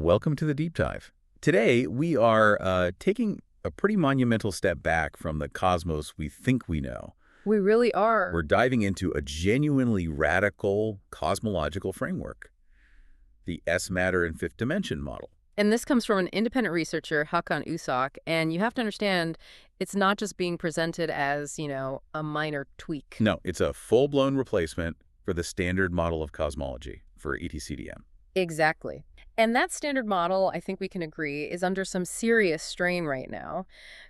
welcome to the Deep Dive. Today, we are taking a pretty monumental step back from the cosmos we think we know. We really are. We're diving into a genuinely radical cosmological framework, the S-matter and fifth dimension model. And this comes from an independent researcher, Hakan Usak, and you have to understand, it's not just being presented as, a minor tweak. No, it's a full-blown replacement for the standard model of cosmology for ETCDM. Exactly. And that standard model, I think we can agree, is under some serious strain right now.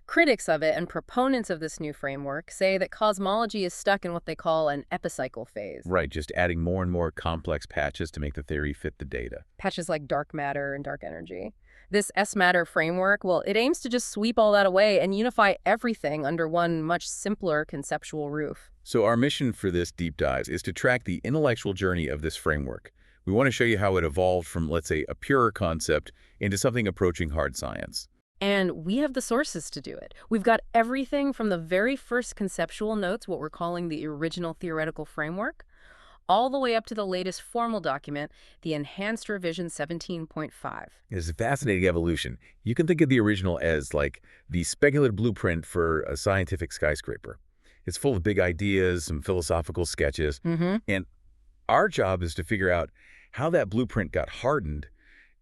Critics of it and proponents of this new framework say that cosmology is stuck in what they call an epicycle phase. Right, just adding more and more complex patches to make the theory fit the data. Patches like dark matter and dark energy. This S-matter framework, well, it aims to just sweep all that away and unify everything under one much simpler conceptual roof. So our mission for this deep dive is to track the intellectual journey of this framework. We want to show you how it evolved from, let's say, a purer concept into something approaching hard science. And we have the sources to do it. We've got everything from the very first conceptual notes, what we're calling the original theoretical framework, all the way up to the latest formal document, the Enhanced Revision 17.5. It's a fascinating evolution. You can think of the original as like the speculative blueprint for a scientific skyscraper. It's full of big ideas, some philosophical sketches, and our job is to figure out how that blueprint got hardened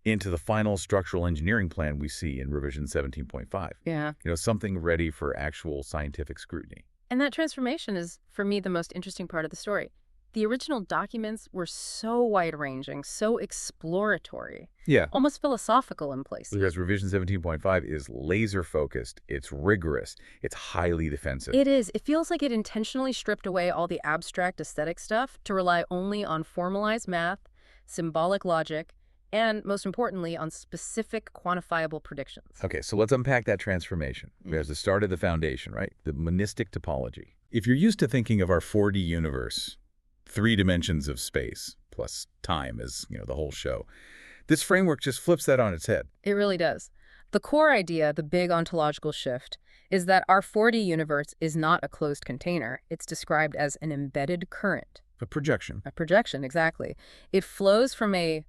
into the final structural engineering plan we see in revision 17.5. Yeah. Something ready for actual scientific scrutiny. And that transformation is, for me, the most interesting part of the story. The original documents were so wide-ranging, so exploratory, almost philosophical in places. Because revision 17.5 is laser-focused, it's rigorous, it's highly defensive. It is. It feels like it intentionally stripped away all the abstract aesthetic stuff to rely only on formalized math, symbolic logic, and, most importantly, on specific quantifiable predictions. Okay, so let's unpack that transformation. There's the start of the foundation, right? The monistic topology. If you're used to thinking of our 4D universe, 3 dimensions of space plus time as, the whole show, this framework just flips that on its head. It really does. The core idea, the big ontological shift, is that our 4D universe is not a closed container. It's described as an embedded current. A projection. A projection, exactly. It flows from a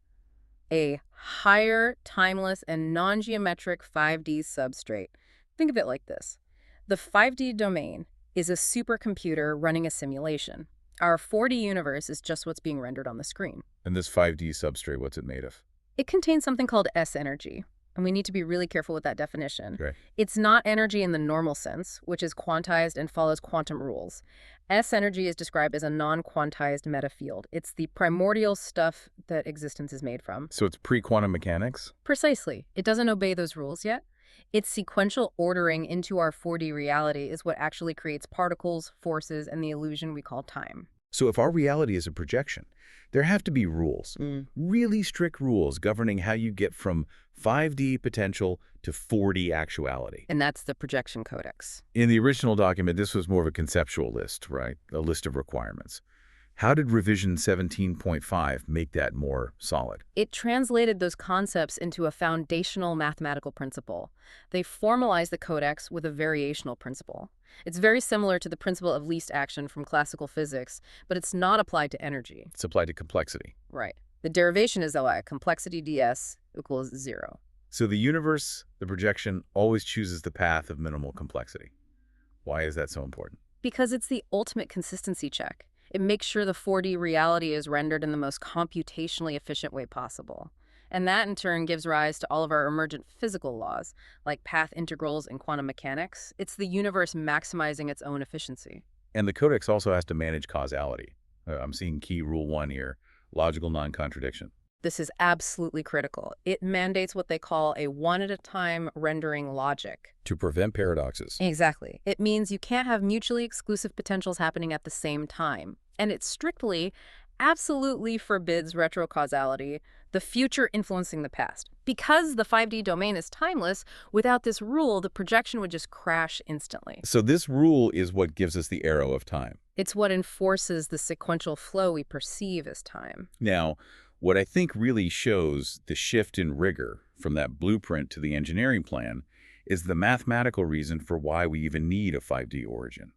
higher, timeless, and non-geometric 5D substrate. Think of it like this. The 5D domain is a supercomputer running a simulation. Our 4D universe is just what's being rendered on the screen. And this 5D substrate, what's it made of? It contains something called S-energy, and we need to be really careful with that definition. Right. It's not energy in the normal sense, which is quantized and follows quantum rules. S-energy is described as a non-quantized metafield. It's the primordial stuff that existence is made from. So it's pre-quantum mechanics? Precisely. It doesn't obey those rules yet. Its sequential ordering into our 4D reality is what actually creates particles, forces, and the illusion we call time. So if our reality is a projection, there have to be rules, really strict rules governing how you get from 5D potential to 4D actuality. And that's the projection codex. In the original document, this was more of a conceptual list, right? A list of requirements. How did revision 17.5 make that more solid? It translated those concepts into a foundational mathematical principle. They formalized the codex with a variational principle. It's very similar to the principle of least action from classical physics, but it's not applied to energy. It's applied to complexity. Right. The derivation is complexity ds equals 0. So the universe, the projection, always chooses the path of minimal complexity. Why is that so important? Because it's the ultimate consistency check. It makes sure the 4D reality is rendered in the most computationally efficient way possible. And that, in turn, gives rise to all of our emergent physical laws, like path integrals and quantum mechanics. It's the universe maximizing its own efficiency. And the codex also has to manage causality. I'm seeing key rule 1 here, logical non-contradiction. This is absolutely critical. It mandates what they call a one-at-a-time rendering logic. To prevent paradoxes. Exactly. It means you can't have mutually exclusive potentials happening at the same time. And it strictly, absolutely forbids retrocausality, the future influencing the past. Because the 5D domain is timeless, without this rule, the projection would just crash instantly. So this rule is what gives us the arrow of time. It's what enforces the sequential flow we perceive as time. Now, what I think really shows the shift in rigor from that blueprint to the engineering plan is the mathematical reason for why we even need a 5D origin.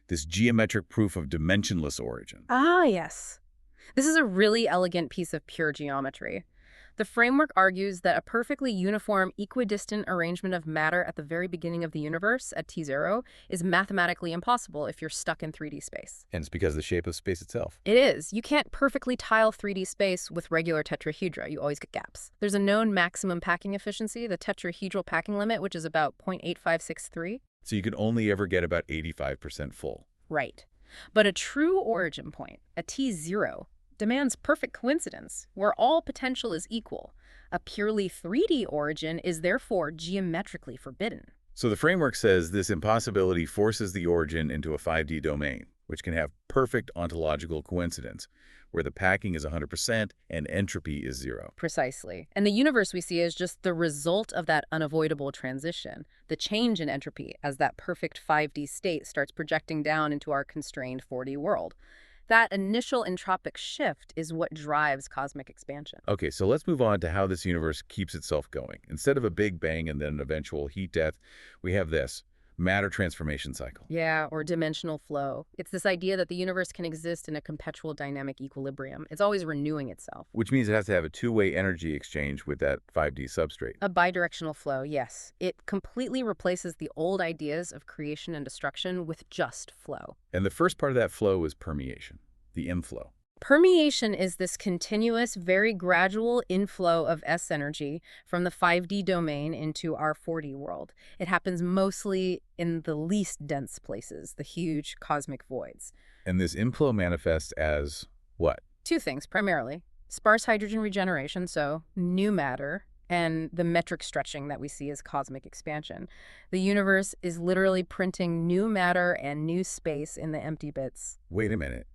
This geometric proof of dimensionless origin. Ah, yes. This is a really elegant piece of pure geometry. The framework argues that a perfectly uniform, equidistant arrangement of matter at the very beginning of the universe, at T0, is mathematically impossible if you're stuck in 3D space. And it's because of the shape of space itself. It is. You can't perfectly tile 3D space with regular tetrahedra. You always get gaps. There's a known maximum packing efficiency, the tetrahedral packing limit, which is about 0.8563. So you can only ever get about 85% full. Right. But a true origin point, a T0, demands perfect coincidence, where all potential is equal. A purely 3D origin is therefore geometrically forbidden. So the framework says this impossibility forces the origin into a 5D domain, which can have perfect ontological coincidence, where the packing is 100% and entropy is 0. Precisely. And the universe we see is just the result of that unavoidable transition, the change in entropy as that perfect 5D state starts projecting down into our constrained 4D world. That initial entropic shift is what drives cosmic expansion. Okay, so let's move on to how this universe keeps itself going. Instead of a big bang and then an eventual heat death, we have this matter transformation cycle. Yeah, or dimensional flow. It's this idea that the universe can exist in a perpetual dynamic equilibrium. It's always renewing itself. Which means it has to have a two-way energy exchange with that 5D substrate. A bidirectional flow, yes. It completely replaces the old ideas of creation and destruction with just flow. And the first part of that flow is permeation, the inflow. Permeation is this continuous, very gradual inflow of S energy from the 5D domain into our 4D world. It happens mostly in the least dense places, the huge cosmic voids. And this inflow manifests as what? Two things, primarily. Sparse hydrogen regeneration, so new matter, and the metric stretching that we see as cosmic expansion. The universe is literally printing new matter and new space in the empty bits. Wait a minute.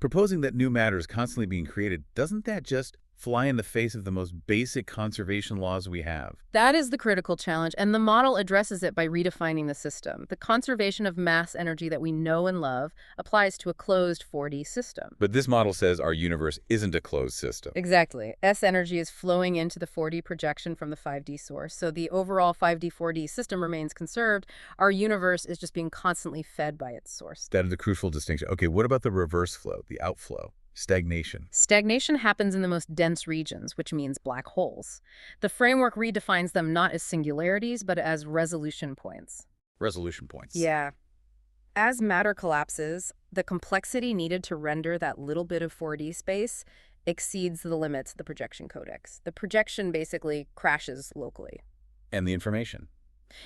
Proposing that new matter is constantly being created, doesn't that just fly in the face of the most basic conservation laws we have? That is the critical challenge, and the model addresses it by redefining the system. The conservation of mass energy that we know and love applies to a closed 4D system. But this model says our universe isn't a closed system. Exactly. S energy is flowing into the 4D projection from the 5D source, so the overall 5D 4D system remains conserved. Our universe is just being constantly fed by its source. That is the crucial distinction. Okay, what about the reverse flow, the outflow? Stagnation. Stagnation happens in the most dense regions, which means black holes. The framework redefines them not as singularities, but as resolution points. Resolution points. Yeah. As matter collapses, the complexity needed to render that little bit of 4D space exceeds the limits of the projection codex. The projection basically crashes locally. And the information.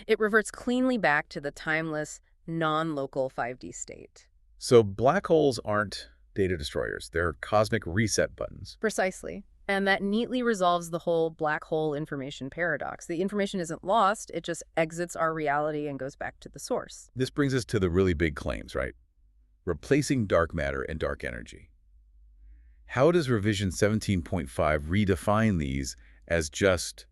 It reverts cleanly back to the timeless, non-local 5D state. So black holes aren't data destroyers. They're cosmic reset buttons. Precisely. And that neatly resolves the whole black hole information paradox. The information isn't lost, it just exits our reality and goes back to the source. This brings us to the really big claims, right? Replacing dark matter and dark energy. How does revision 17.5 redefine these as just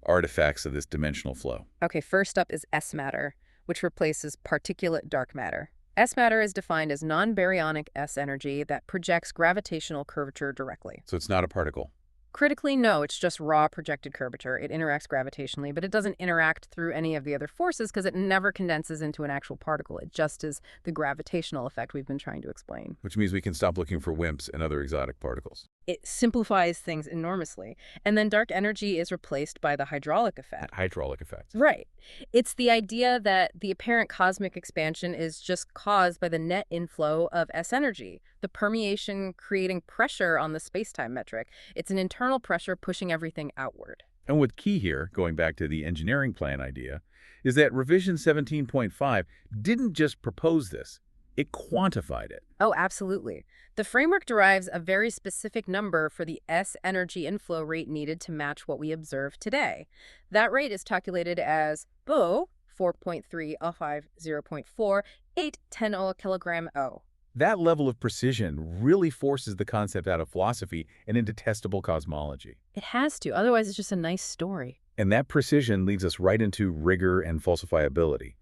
artifacts of this dimensional flow? Okay, first up is S-matter, which replaces particulate dark matter. S-matter is defined as non-baryonic S energy that projects gravitational curvature directly. So it's not a particle. Critically, no, it's just raw projected curvature. It interacts gravitationally, but it doesn't interact through any of the other forces because it never condenses into an actual particle. It just is the gravitational effect we've been trying to explain. Which means we can stop looking for WIMPs and other exotic particles. It simplifies things enormously. And then dark energy is replaced by the hydraulic effect. Hydraulic effect. Right. It's the idea that the apparent cosmic expansion is just caused by the net inflow of S energy, the permeation creating pressure on the spacetime metric. It's an internal pressure pushing everything outward. And what's key here, going back to the engineering plan idea, is that revision 17.5 didn't just propose this, it quantified it. Oh, absolutely. The framework derives a very specific number for the S energy inflow rate needed to match what we observe today. That rate is calculated as BO 4.3 O5 0.4 8 10 kilogram O. That level of precision really forces the concept out of philosophy and into testable cosmology. It has to, otherwise it's just a nice story. And that precision leads us right into rigor and falsifiability.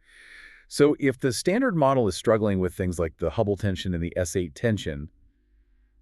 So if the standard model is struggling with things like the Hubble tension and the S8 tension,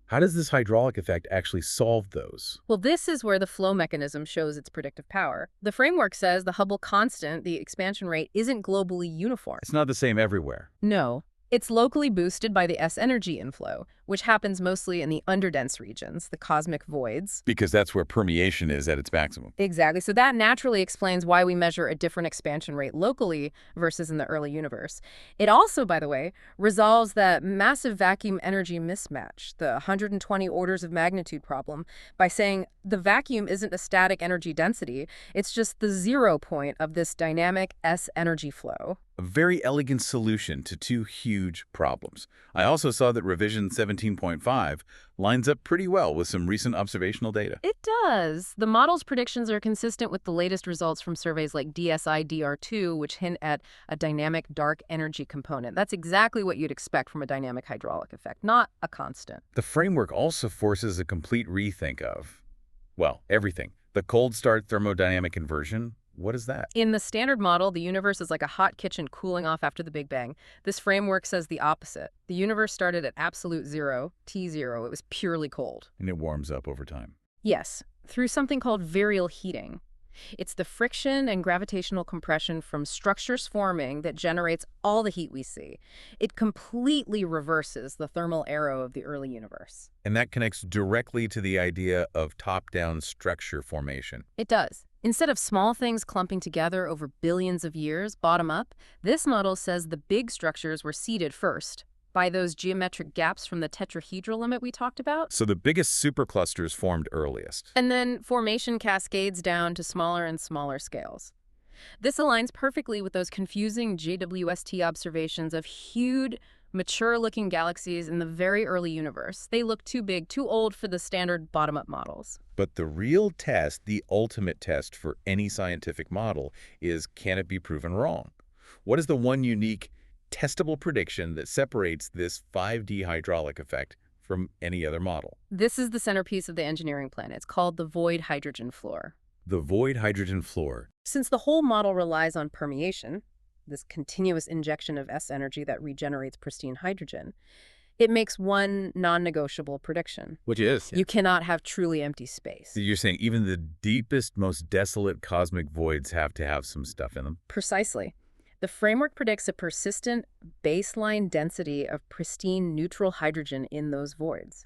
how does this hydraulic effect actually solve those? Well, this is where the flow mechanism shows its predictive power. The framework says the Hubble constant, the expansion rate, isn't globally uniform. It's not the same everywhere. No. It's locally boosted by the S energy inflow, which happens mostly in the underdense regions, the cosmic voids. Because that's where permeation is at its maximum. Exactly. So that naturally explains why we measure a different expansion rate locally versus in the early universe. It also, by the way, resolves that massive vacuum energy mismatch, the 120 orders of magnitude problem, by saying the vacuum isn't a static energy density, it's just the 0 point of this dynamic S energy flow. A very elegant solution to two huge problems. I also saw that revision 17.5 lines up pretty well with some recent observational data. It does. The model's predictions are consistent with the latest results from surveys like DSI-DR2, which hint at a dynamic dark energy component. That's exactly what you'd expect from a dynamic hydraulic effect, not a constant. The framework also forces a complete rethink of, well, everything. The cold start thermodynamic inversion. What is that? In the standard model, the universe is like a hot kitchen cooling off after the Big Bang. This framework says the opposite. The universe started at absolute zero, T0. It was purely cold. And it warms up over time. Yes, through something called virial heating. It's the friction and gravitational compression from structures forming that generates all the heat we see. It completely reverses the thermal arrow of the early universe. And that connects directly to the idea of top-down structure formation. It does. Instead of small things clumping together over billions of years, bottom up, this model says the big structures were seeded first by those geometric gaps from the tetrahedral limit we talked about. So the biggest superclusters formed earliest. And then formation cascades down to smaller and smaller scales. This aligns perfectly with those confusing JWST observations of huge, mature-looking galaxies in the very early universe. They look too big, too old for the standard bottom-up models. But the real test, the ultimate test for any scientific model, is can it be proven wrong? What is the one unique, testable prediction that separates this 5D hydraulic effect from any other model? This is the centerpiece of the engineering plan. It's called the void hydrogen floor. The void hydrogen floor. Since the whole model relies on permeation, this continuous injection of S energy that regenerates pristine hydrogen, it makes one non-negotiable prediction. Which is? You cannot have truly empty space. So you're saying even the deepest, most desolate cosmic voids have to have some stuff in them? Precisely. The framework predicts a persistent baseline density of pristine neutral hydrogen in those voids.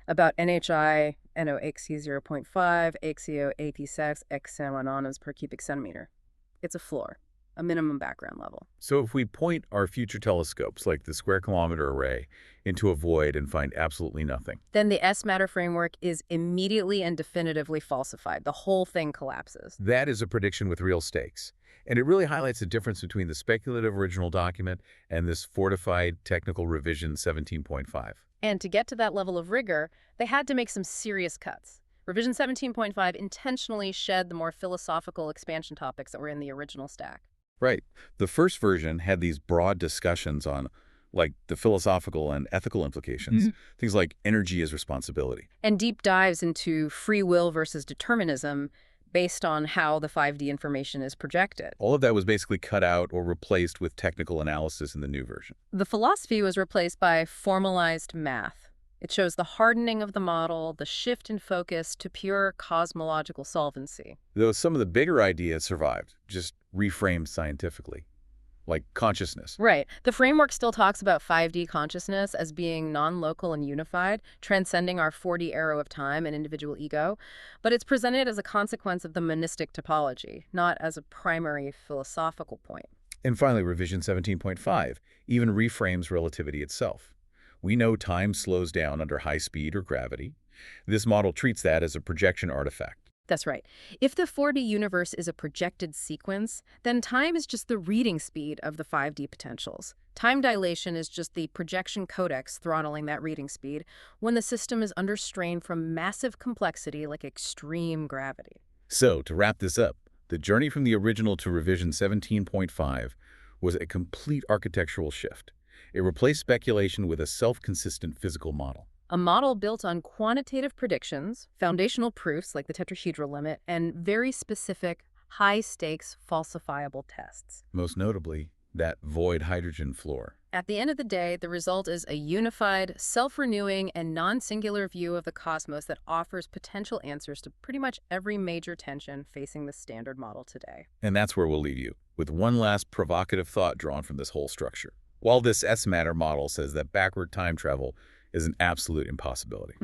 About NHI, NOxC 0.5, AXIO 86 xanonas per cubic centimeter. It's a floor, a minimum background level. So if we point our future telescopes, like the Square Kilometer Array, into a void and find absolutely nothing, then the S-matter framework is immediately and definitively falsified. The whole thing collapses. that is a prediction with real stakes. And it really highlights the difference between the speculative original document and this fortified technical revision 17.5. And to get to that level of rigor, they had to make some serious cuts. Revision 17.5 intentionally shed the more philosophical expansion topics that were in the original stack. Right. The first version had these broad discussions on, like, the philosophical and ethical implications, things like energy as responsibility. And deep dives into free will versus determinism based on how the 5D information is projected. All of that was basically cut out or replaced with technical analysis in the new version. The philosophy was replaced by formalized math. It shows the hardening of the model, the shift in focus to pure cosmological solvency. Though some of the bigger ideas survived, just reframed scientifically, like consciousness. Right. The framework still talks about 5D consciousness as being non-local and unified, transcending our 4D arrow of time and individual ego, but it's presented as a consequence of the monistic topology, not as a primary philosophical point. And finally, revision 17.5 even reframes relativity itself. We know time slows down under high speed or gravity. This model treats that as a projection artifact. That's right. If the 4D universe is a projected sequence, then time is just the reading speed of the 5D potentials. Time dilation is just the projection codex throttling that reading speed when the system is under strain from massive complexity like extreme gravity. So, to wrap this up, the journey from the original to revision 17.5 was a complete architectural shift. It replaced speculation with a self-consistent physical model. A model built on quantitative predictions, foundational proofs like the tetrahedral limit, and very specific, high-stakes, falsifiable tests. Most notably, that void hydrogen floor. At the end of the day, the result is a unified, self-renewing, and non-singular view of the cosmos that offers potential answers to pretty much every major tension facing the standard model today. And that's where we'll leave you, with one last provocative thought drawn from this whole structure. While this S-matter model says that backward time travel is an absolute impossibility.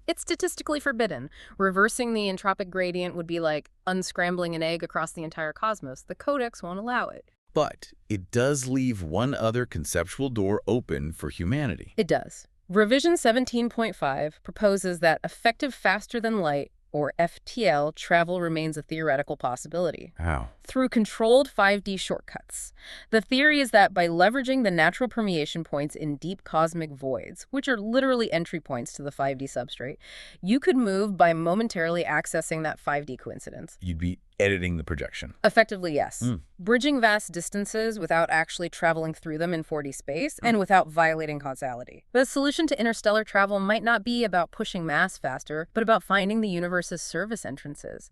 It's statistically forbidden. Reversing the entropic gradient would be like unscrambling an egg across the entire cosmos. The codex won't allow it. But it does leave one other conceptual door open for humanity. It does. Revision 17.5 proposes that effective faster-than-light, or FTL, travel remains a theoretical possibility. How? Through controlled 5D shortcuts. The theory is that by leveraging the natural permeation points in deep cosmic voids, which are literally entry points to the 5D substrate, you could move by momentarily accessing that 5D coincidence. You'd be editing the projection. Effectively, yes. Bridging vast distances without actually traveling through them in 4D space and without violating causality. The solution to interstellar travel might not be about pushing mass faster, but about finding the universe's service entrances.